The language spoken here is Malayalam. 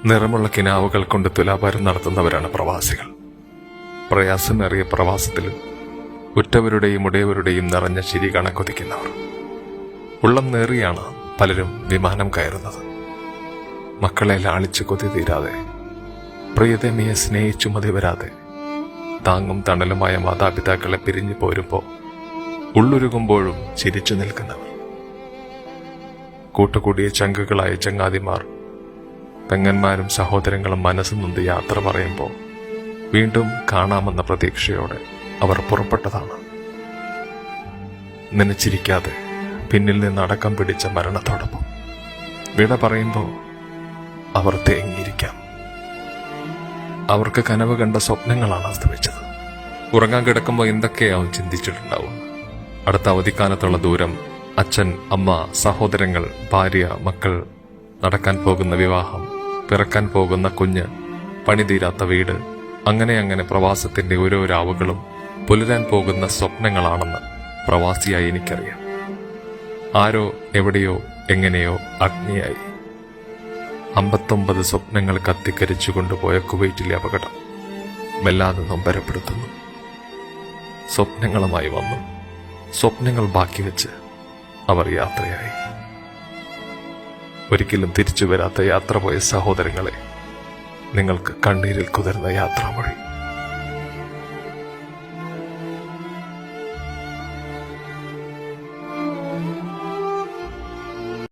നിറമുള്ള കിനാവുകൾ കൊണ്ട് തുലാഭാരം നടത്തുന്നവരാണ് പ്രവാസികൾ. പ്രയാസമേറിയ പ്രവാസത്തിലും ഉറ്റവരുടെയും ഉടയവരുടെയും നിറഞ്ഞ ചിരി കണക്കൊതിക്കുന്നവർ. ഉള്ളം നേറിയാണ് പലരും വിമാനം കയറുന്നത്. മക്കളെ ലാളിച്ച് കൊതി തീരാതെ, പ്രിയതമയെ സ്നേഹിച്ചു മതി വരാതെ, താങ്ങും തണലുമായ മാതാപിതാക്കളെ പിരിഞ്ഞു പോരുമ്പോൾ ഉള്ളുരുകുമ്പോഴും ചിരിച്ചു നിൽക്കുന്നവർ. കൂട്ടുകൂടിയ ചങ്കുകളായ ചങ്ങാതിമാർ, പെങ്ങന്മാരും സഹോദരങ്ങളും മനസ്സ് നൊന്ത് യാത്ര പറയുമ്പോൾ വീണ്ടും കാണാമെന്ന പ്രതീക്ഷയോടെ അവർ പുറപ്പെട്ടതാണ്. നനച്ചിരിക്കാതെ പിന്നിൽ നിന്ന് അടക്കം പിടിച്ച മരണത്തോടൊപ്പം വിട പറയുമ്പോൾ അവർ തേങ്ങിയിരിക്കാം. അവർക്ക് കനവ് കണ്ട സ്വപ്നങ്ങളാണ് അസ്തമിച്ചത്. ഉറങ്ങാൻ കിടക്കുമ്പോൾ എന്തൊക്കെയാവും ചിന്തിച്ചിട്ടുണ്ടാവും. അടുത്ത അവധിക്കാലത്തുള്ള ദൂരം, അച്ഛൻ, അമ്മ, സഹോദരങ്ങൾ, ഭാര്യ, മക്കൾ, നടക്കാൻ പോകുന്ന വിവാഹം, പിറക്കാൻ പോകുന്ന കുഞ്ഞ്, പണിതീരാത്ത വീട്, അങ്ങനെ പ്രവാസത്തിന്റെ ഓരോ രാവുകളും പുലരാൻ പോകുന്ന സ്വപ്നങ്ങളാണെന്ന് പ്രവാസിയായി എനിക്കറിയാം. ആരോ എവിടെയോ എങ്ങനെയോ അഗ്നിയായി 59 സ്വപ്നങ്ങൾ കത്തിക്കരിച്ചു കൊണ്ടുപോയ കുവൈറ്റിലെ അപകടം വല്ലാതെ നൊമ്പരപ്പെടുത്തുന്നു. സ്വപ്നങ്ങളുമായി വന്നു, സ്വപ്നങ്ങൾ ബാക്കി വെച്ച് അവർ യാത്രയായി. ഒരിക്കലും തിരിച്ചു വരാത്ത യാത്ര പോയ സഹോദരങ്ങളെ, നിങ്ങൾക്ക് കണ്ണീരിൽ കുതിർന്ന യാത്രാമൊഴി.